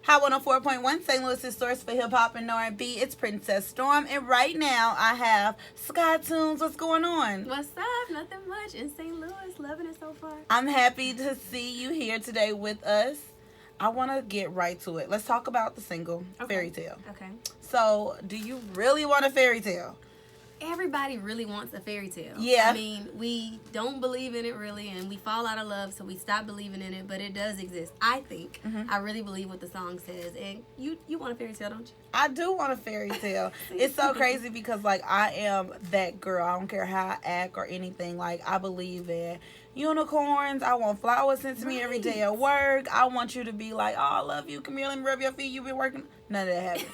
Hot 104.1, St. Louis' source for hip hop and R&B. It's Princess Storm, and right now I have SkyeTunes. What's going on? What's up? Nothing much in St. Louis. Loving it so far. I'm happy to see you here today with us. I want to get right to it. Let's talk about the single, Fairytale. Okay. So, do you really want a fairy tale? Everybody really wants a fairy tale. Yeah. I mean, we don't believe in it really, and we fall out of love, so we stop believing in it, but it does exist. I think. I really believe what the song says. And you want a fairy tale, don't you? I do want a fairy tale. It's so crazy because, like, I am that girl. I don't care how I act or anything. Like, I believe in unicorns. I want flowers sent to me every day at work. I want you to be like, oh, I love you. Come here, let me rub your feet. You've been working. None of that happened.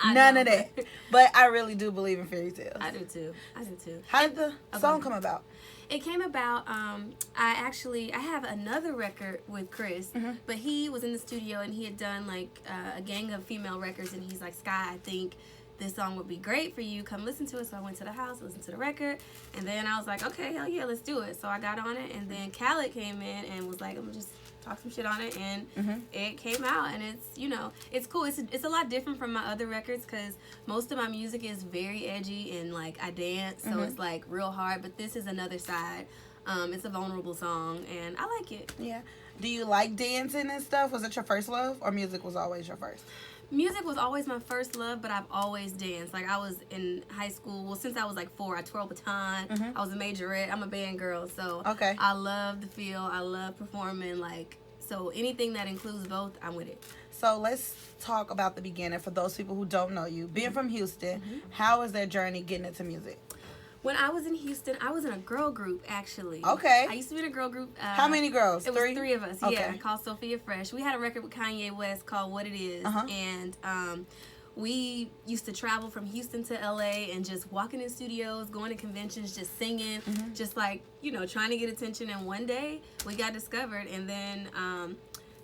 None of that. But I really do believe in fairy tales. I do too. How did the song come about? It came about, I have another record with Chris, but he was in the studio and he had done like a gang of female records, and he's like, Sky, I think this song would be great for you. Come listen to it. So I went to the house, listened to the record, and then I was like, okay, hell yeah, let's do it. So I got on it, and then Khaled came in and was like, I'm gonna just talk some shit on it, and it came out, and it's, you know, it's cool. It's a lot different from my other records because most of my music is very edgy and like I dance, so it's like real hard, but this is another side. It's a vulnerable song, and I like it. Yeah. Do you like dancing and stuff? Was it your first love, or music was always your first? Music was always my first love, but I've always danced. Like, I was in high school. Well, since I was like 4, I twirled baton. I was a majorette. I'm a band girl, so I love the feel. I love performing. Like, so anything that includes both, I'm with it. So let's talk about the beginning for those people who don't know you. Being from Houston, how was that journey getting into music? When I was in Houston, I was in a girl group, actually. Okay. I used to be in a girl group. How many girls? It was 3 of us, yeah, Okay. called Sophia Fresh. We had a record with Kanye West called What It Is, and we used to travel from Houston to LA and just walking in studios, going to conventions, just singing, just like, you know, trying to get attention. And one day we got discovered, and then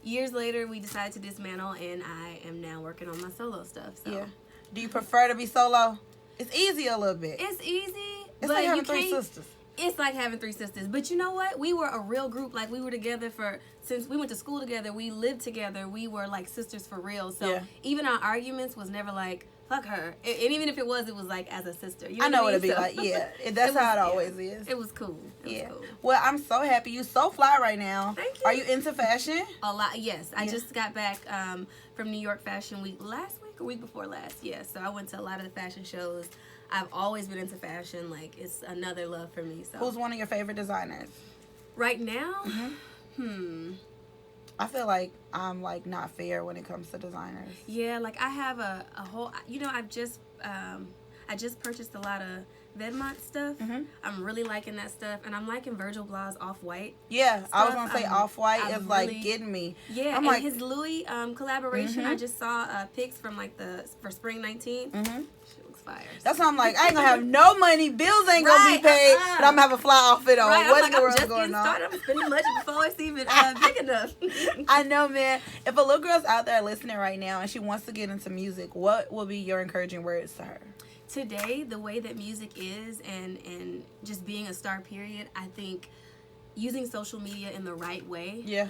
years later we decided to dismantle, and I am now working on my solo stuff. So. Yeah. Do you prefer to be solo? It's easy a little bit. It's easy. It's like having 3 sisters. It's like having 3 sisters. But you know what? We were a real group. Like, we were together since we went to school together. We lived together. We were like sisters for real. So even our arguments was never like, fuck her. And even if it was like as a sister. You know I know what it'd be like, That's how it always is. It was cool. It was cool. Well, I'm so happy. You so fly right now. Thank you. Are you into fashion? A lot, yes. I just got back from New York Fashion Week last week or week before last. Yeah, so I went to a lot of the fashion shows. I've always been into fashion. Like, it's another love for me. So. Who's one of your favorite designers? Right now? I feel like I'm, like, not fair when it comes to designers. Yeah, like, I have a whole... You know, I just purchased a lot of Vedmont stuff. I'm really liking that stuff. And I'm liking Virgil Blah's Off-White. Yeah, stuff. I was going to say Off-White is, like, really, getting me. Yeah, I'm and like, his Louis collaboration, I just saw pics from, like, for spring 19. Fire. That's why I'm like, I ain't gonna have no money. Bills ain't gonna be paid, but I'm gonna have a fly outfit on. Right, What in the world just going getting on? started. I'm spending much before it's even big enough. I know, man. If a little girl's out there listening right now and she wants to get into music, what will be your encouraging words to her? Today, the way that music is and just being a star, period, I think using social media in the right way. Yeah.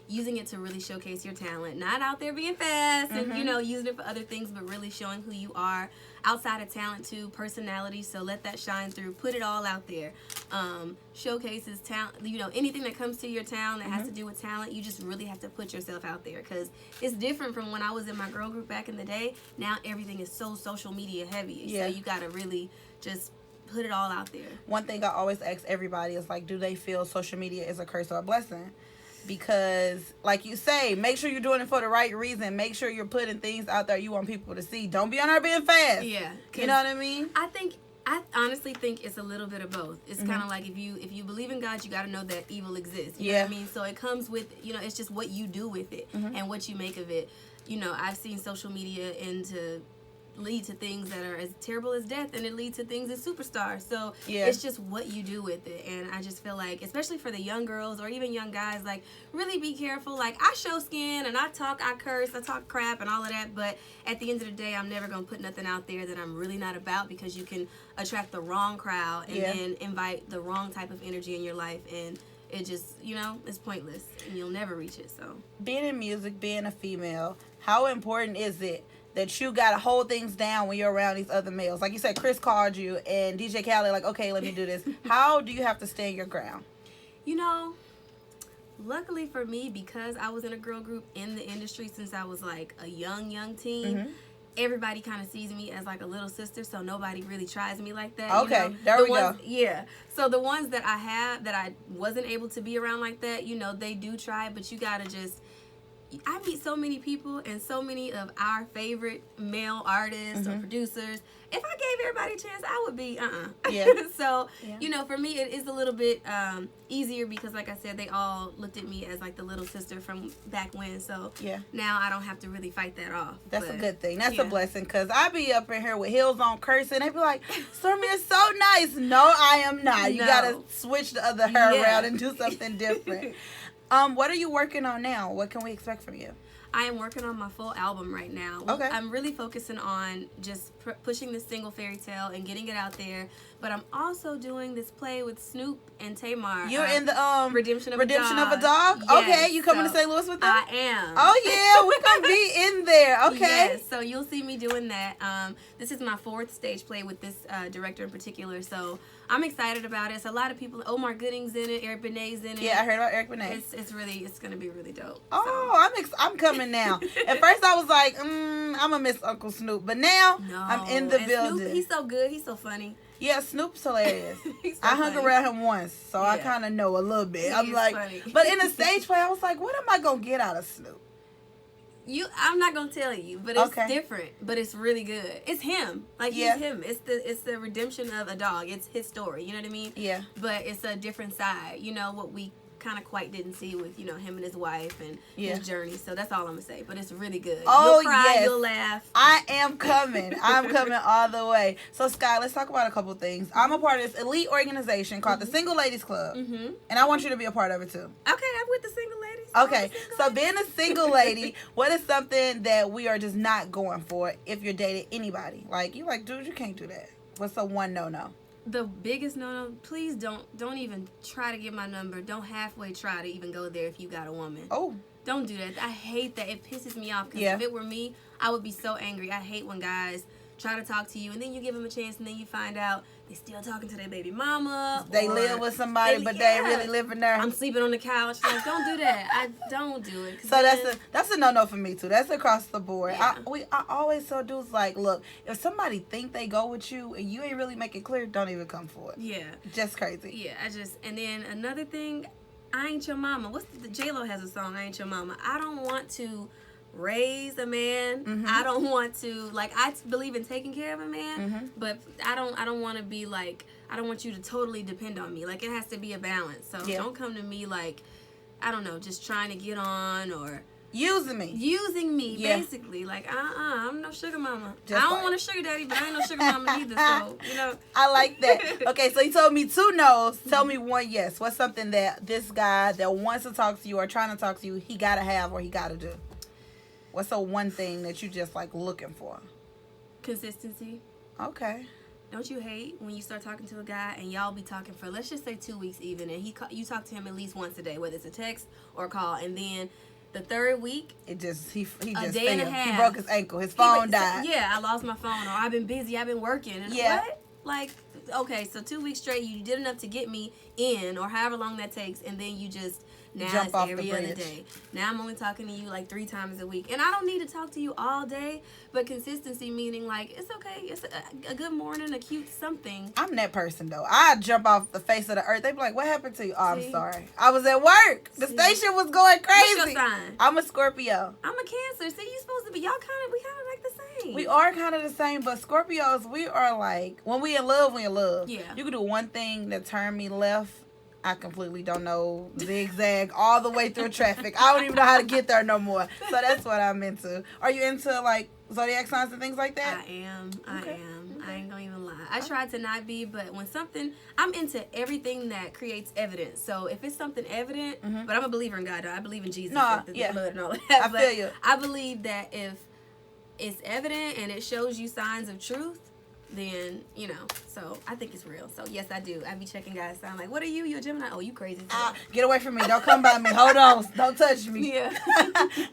Using it to really showcase your talent. Not out there being fast and, you know, using it for other things, but really showing who you are. Outside of talent, too, personality. So let that shine through. Put it all out there. Showcases talent. You know, anything that comes to your town that has to do with talent, you just really have to put yourself out there. Because it's different from when I was in my girl group back in the day. Now everything is so social media heavy. Yeah. So you got to really just put it all out there. One thing I always ask everybody is, like, do they feel social media is a curse or a blessing? Because, like you say, make sure you're doing it for the right reason. Make sure you're putting things out there you want people to see. Don't be on there being fast. Yeah. You know what I mean? I honestly think it's a little bit of both. It's kind of like if you believe in God, you got to know that evil exists. You know what I mean? So it comes with, you know, it's just what you do with it and what you make of it. You know, I've seen social media lead to things that are as terrible as death, and it leads to things as superstars. So it's just what you do with it. And I just feel like, especially for the young girls or even young guys, like, really be careful. Like, I show skin and I curse, I talk crap and all of that, but at the end of the day, I'm never gonna put nothing out there that I'm really not about, because you can attract the wrong crowd and then invite the wrong type of energy in your life, and it just, it's pointless and you'll never reach it. So being in music, being a female, how important is it that you got to hold things down when you're around these other males? Like you said, Chris called you and DJ Khaled, like, okay, let me do this. How do you have to stand your ground? Luckily for me, because I was in a girl group in the industry since I was like a young teen, everybody kind of sees me as like a little sister, so nobody really tries me like that. Okay, there we go. Yeah. So the ones that I have that I wasn't able to be around like that, they do try, but you gotta just... I meet so many people and so many of our favorite male artists or producers. If I gave everybody a chance, I would be Yeah. So, for me, it is a little bit easier because, like I said, they all looked at me as like the little sister from back when. So now I don't have to really fight that off. That's a good thing. That's a blessing, because I be up in here with heels on cursing. They be like, Stormy, you're so nice. No, I am not. You got to switch the other hair around and do something different. What are you working on now? What can we expect from you? I am working on my full album right now. Okay. I'm really focusing on just pushing this single Fairytale and getting it out there. But I'm also doing this play with Snoop and Tamar. You're in the Redemption of a Dog? Yes, okay, you coming to St. Louis with them? I am. Oh yeah, we're going to be in there. Okay. Yes, so you'll see me doing that. This is my 4th stage play with this director in particular. So I'm excited about it. It's a lot of people. Omar Gooding's in it. Eric Benet's in it. Yeah, I heard about Eric Benet. It's going to be really dope. Oh, so. I'm coming now. At first I was like, I'm going to miss Uncle Snoop. But now I'm in the building. Snoop, he's so good. He's so funny. Yeah, Snoop's hilarious. So I hung funny. around him once, so I kind of know a little bit. I'm like, funny. But in a stage play, I was like, what am I going to get out of Snoop? I'm not gonna tell you, but it's different. But it's really good. It's him, like he's him. It's the redemption of a dog. It's his story. You know what I mean? Yeah. But it's a different side. What we kind of quite didn't see with him and his wife and his journey. So that's all I'm gonna say. But it's really good. Oh, you'll cry, yes. you'll laugh. I am coming. I'm coming all the way. So Sky, let's talk about a couple things. I'm a part of this elite organization called the Single Ladies Club, and I want you to be a part of it too. Okay, I'm with the Single Ladies. Okay, so being a single lady, what is something that we are just not going for if you're dating anybody? Like, you like, dude, you can't do that. What's the one no-no? The biggest no-no, please don't even try to get my number. Don't halfway try to even go there if you got a woman. Oh. Don't do that. I hate that. It pisses me off because if it were me, I would be so angry. I hate when guys try to talk to you and then you give them a chance and then you find out they still talking to their baby mama. They live with somebody, but they ain't really living there. I'm sleeping on the couch. Like, don't do that. I don't do it. So that's a no-no for me too. That's across the board. Yeah. I always tell dudes, like, look, if somebody think they go with you and you ain't really make it clear, don't even come for it. Yeah. Just crazy. Yeah, and then another thing, I ain't your mama. J-Lo has a song, I ain't your mama. I don't want to raise a man. I don't want to, like, I believe in taking care of a man, but I don't want to be like, I don't want you to totally depend on me. Like, it has to be a balance. So don't come to me like, I don't know, just trying to get on or using me basically. Like, I'm no sugar mama. I don't want a sugar daddy, but I ain't no sugar mama either. So I like that. Okay, so you told me 2 no's. Tell me 1 yes. What's something that this guy that wants to talk to you or trying to talk to you, he gotta have or he gotta do? What's the one thing that you just like looking for? Consistency. Okay. Don't you hate when you start talking to a guy and y'all be talking for, let's just say 2 weeks even, and you talk to him at least once a day, whether it's a text or a call, and then the 3rd week, he just failed. Day and a half. He broke his ankle. His phone died. Yeah, I lost my phone, or I've been busy, I've been working. And what? Like, okay, so 2 weeks straight, you did enough to get me in, or however long that takes, and then you just... Now jump it's off every the other bridge. day. Now I'm only talking to you like 3 times a week. And I don't need to talk to you all day, but consistency meaning like, it's okay. It's a good morning, a cute something. I'm that person though. I jump off the face of the earth. They be like, what happened to you? Oh, I'm sorry. I was at work. The station was going crazy. What's your sign? I'm a Scorpio. I'm a Cancer. See, you supposed to be, we kind of like the same. We are kind of the same, but Scorpios, we are like, when we in love, we in love. Yeah. You can do one thing that turn me left. I completely don't know, zigzag all the way through traffic. I don't even know how to get there no more. So that's what I'm into. Are you into like zodiac signs and things like that? I am. I ain't gonna even lie. I try to not be, but when I'm into everything that creates evidence. So if it's something evident, but I'm a believer in God. I believe in Jesus, the blood and all that. I feel you. I believe that if it's evident and it shows you signs of truth, then, you know, so I think it's real. So, yes, I do. I be checking guys. So I'm like, what are you? You a Gemini? Oh, you crazy. Get away from me. Don't come by me. Hold on. Don't touch me. Yeah.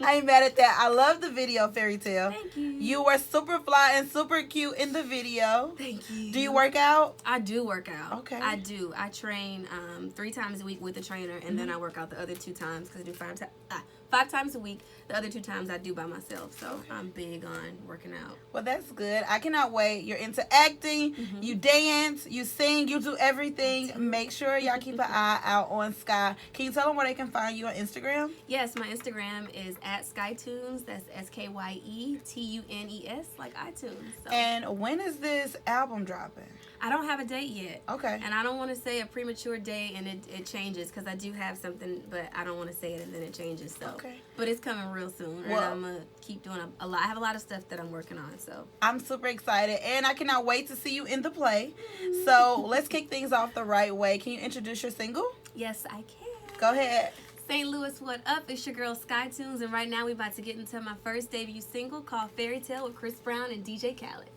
I ain't mad at that. I love the video, Fairytale. Thank you. You were super fly and super cute in the video. Thank you. Do you work out? I do work out. Okay. I do. I train 3 times a week with a trainer, and then I work out the other 2 times because I do 5 times a week. The other 2 times I do by myself. So I'm big on working out. Well, that's good. I cannot wait. You're into acting. You dance. You sing. You do everything. Make sure y'all keep an eye out on Skye. Can you tell them where they can find you on Instagram? Yes, my Instagram is at SkyeTunes. That's SkyeTunes, like iTunes. So. And when is this album dropping? I don't have a date yet. Okay. And I don't want to say a premature date and it changes because I do have something, but I don't want to say it and then it changes. So. Okay. But it's coming real soon. Well, and I'm going to keep doing a lot. I have a lot of stuff that I'm working on. So I'm super excited and I cannot wait to see you in the play. So let's kick things off the right way. Can you introduce your single? Yes, I can. Go ahead. St. Louis, what up? It's your girl SkyeTunes, and right now we're about to get into my first debut single called Fairytale with Chris Brown and DJ Khaled.